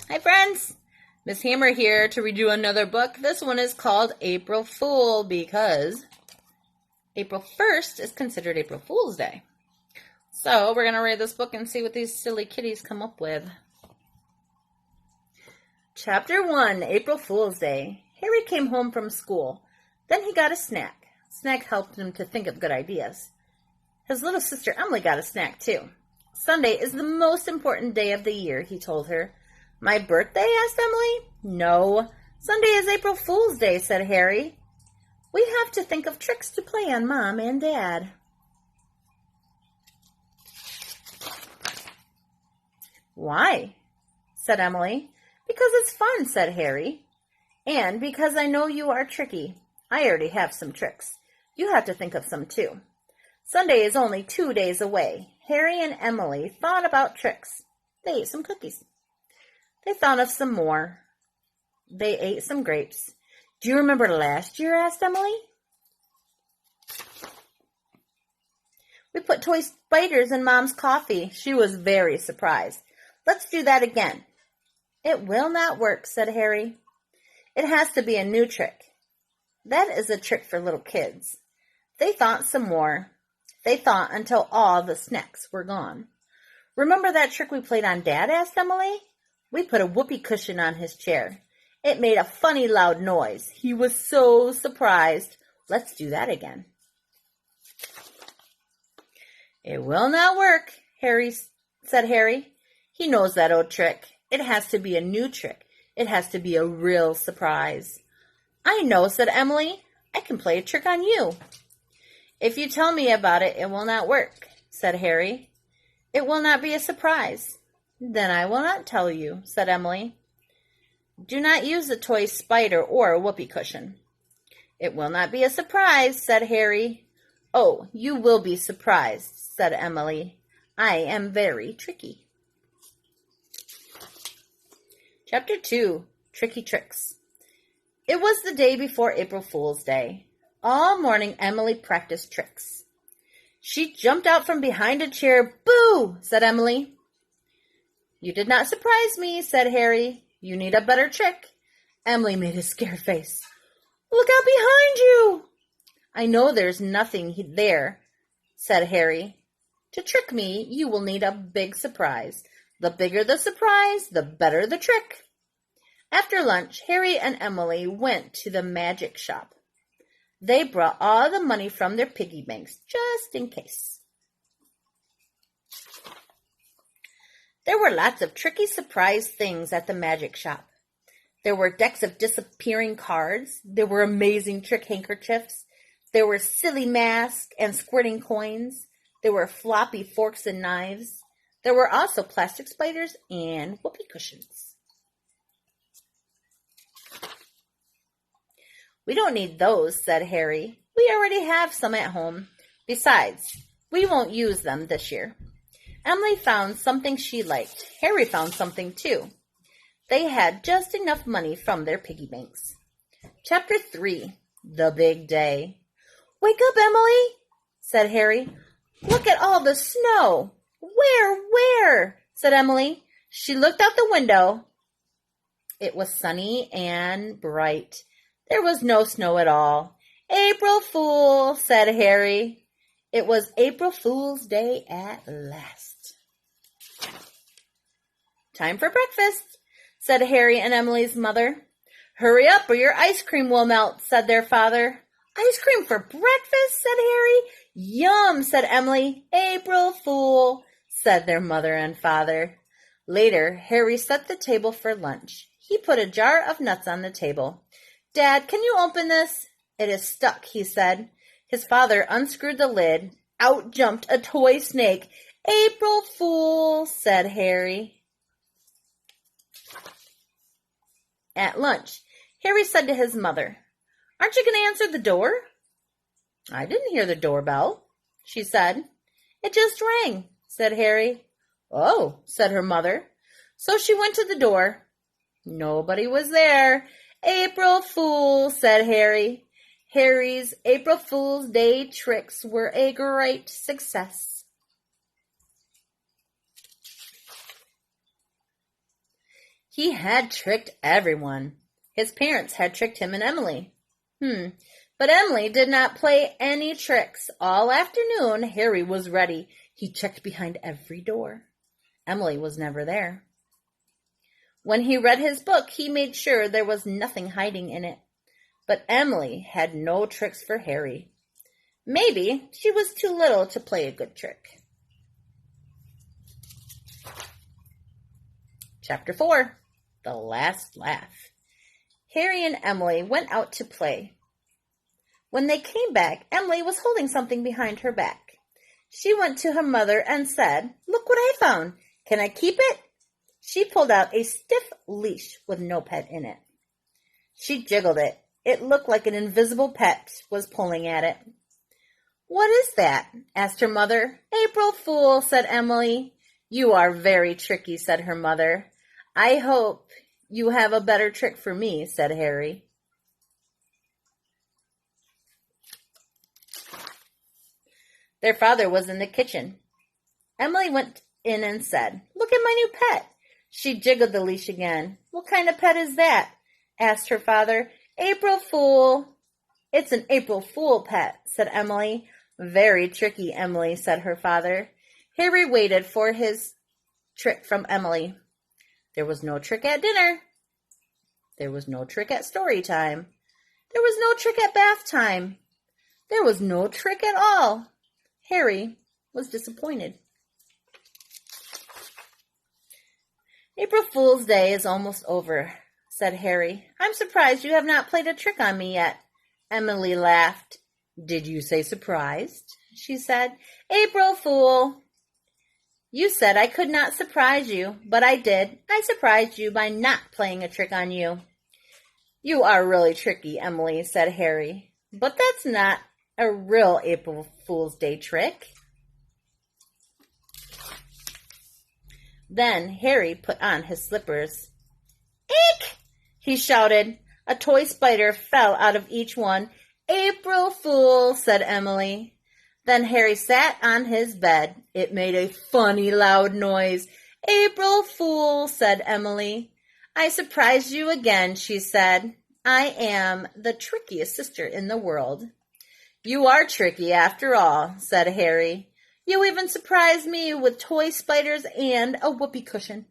Hi friends, Miss Hammer here to read you another book. This one is called April Fool because April 1st is considered April Fool's Day. So we're going to read this book and see what these silly kitties come up with. Chapter 1, April Fool's Day. Harry came home from school. Then he got a snack. Snack helped him to think of good ideas. His little sister Emily got a snack too. Sunday is the most important day of the year, he told her. My birthday? Asked Emily. No, Sunday is April Fool's Day, said Harry. We have to think of tricks to play on Mom and Dad. Why? Said Emily. Because it's fun, said Harry. And because I know you are tricky. I already have some tricks. You have to think of some too. Sunday is only 2 days away. Harry and Emily thought about tricks. They ate some cookies. They thought of some more. They ate some grapes. Do you remember last year? Asked Emily. We put toy spiders in Mom's coffee. She was very surprised. Let's do that again. It will not work, said Harry. It has to be a new trick. That is a trick for little kids. They thought some more. They thought until all the snacks were gone. Remember that trick we played on Dad? Asked Emily. We put a whoopee cushion on his chair. It made a funny loud noise. He was so surprised. Let's do that again. It will not work, said Harry. He knows that old trick. It has to be a new trick. It has to be a real surprise. I know, said Emily. I can play a trick on you. If you tell me about it, it will not work, said Harry. It will not be a surprise. Then I will not tell you, said Emily. Do not use a toy spider or a whoopee cushion. It will not be a surprise, said Harry. Oh, you will be surprised, said Emily. I am very tricky. Chapter 2, Tricky Tricks. It was the day before April Fool's Day. All morning Emily practiced tricks. She jumped out from behind a chair. Boo, said Emily. You did not surprise me, said Harry. You need a better trick. Emily made a scared face. Look out behind you. I know there's nothing there, said Harry. To trick me, you will need a big surprise. The bigger the surprise, the better the trick. After lunch, Harry and Emily went to the magic shop. They brought all the money from their piggy banks, just in case. There were lots of tricky surprise things at the magic shop. There were decks of disappearing cards. There were amazing trick handkerchiefs. There were silly masks and squirting coins. There were floppy forks and knives. There were also plastic spiders and whoopee cushions. We don't need those, said Harry. We already have some at home. Besides, we won't use them this year. Emily found something she liked. Harry found something too. They had just enough money from their piggy banks. Chapter 3, The Big Day. Wake up, Emily, said Harry. Look at all the snow. Where? Said Emily. She looked out the window. It was sunny and bright. There was no snow at all. April Fool, said Harry. It was April Fool's Day at last. Time for breakfast, said Harry and Emily's mother. Hurry up or your ice cream will melt, said their father. Ice cream for breakfast, said Harry. Yum, said Emily. April Fool, said their mother and father. Later, Harry set the table for lunch. He put a jar of nuts on the table. Dad, can you open this? It is stuck, he said. His father unscrewed the lid. Out jumped a toy snake. April Fool, said Harry. At lunch, Harry said to his mother, Aren't you going to answer the door? I didn't hear the doorbell, she said. It just rang, said Harry. Oh, said her mother. So she went to the door. Nobody was there. April Fool, said Harry. Harry's April Fool's Day tricks were a great success. He had tricked everyone. His parents had tricked him and Emily. But Emily did not play any tricks. All afternoon, Harry was ready. He checked behind every door. Emily was never there. When he read his book, he made sure there was nothing hiding in it. But Emily had no tricks for Harry. Maybe she was too little to play a good trick. Chapter 4. The Last Laugh. Harry and Emily went out to play. When they came back, Emily was holding something behind her back. She went to her mother and said, "Look what I found. Can I keep it?" She pulled out a stiff leash with no pet in it. She jiggled it. It looked like an invisible pet was pulling at it. "What is that?" asked her mother. "April Fool," said Emily. "You are very tricky," said her mother. "I hope you have a better trick for me," said Harry. Their father was in the kitchen. Emily went in and said, "Look at my new pet." She jiggled the leash again. "What kind of pet is that?" asked her father. "April Fool." "It's an April Fool pet," said Emily. "Very tricky, Emily," said her father. Harry waited for his trick from Emily. There was no trick at dinner. There was no trick at story time. There was no trick at bath time. There was no trick at all. Harry was disappointed. "April Fool's Day is almost over," said Harry. "I'm surprised you have not played a trick on me yet." Emily laughed. "Did you say surprised?" she said. "April Fool." "You said I could not surprise you, but I did. I surprised you by not playing a trick on you." "You are really tricky, Emily," said Harry. "But that's not a real April Fool's Day trick." Then Harry put on his slippers. "Eek!" he shouted. A toy spider fell out of each one. "April Fool," said Emily. Then Harry sat on his bed. It made a funny loud noise. "April Fool," said Emily. "I surprised you again," she said. "I am the trickiest sister in the world." "You are tricky after all," said Harry. "You even surprised me with toy spiders and a whoopee cushion."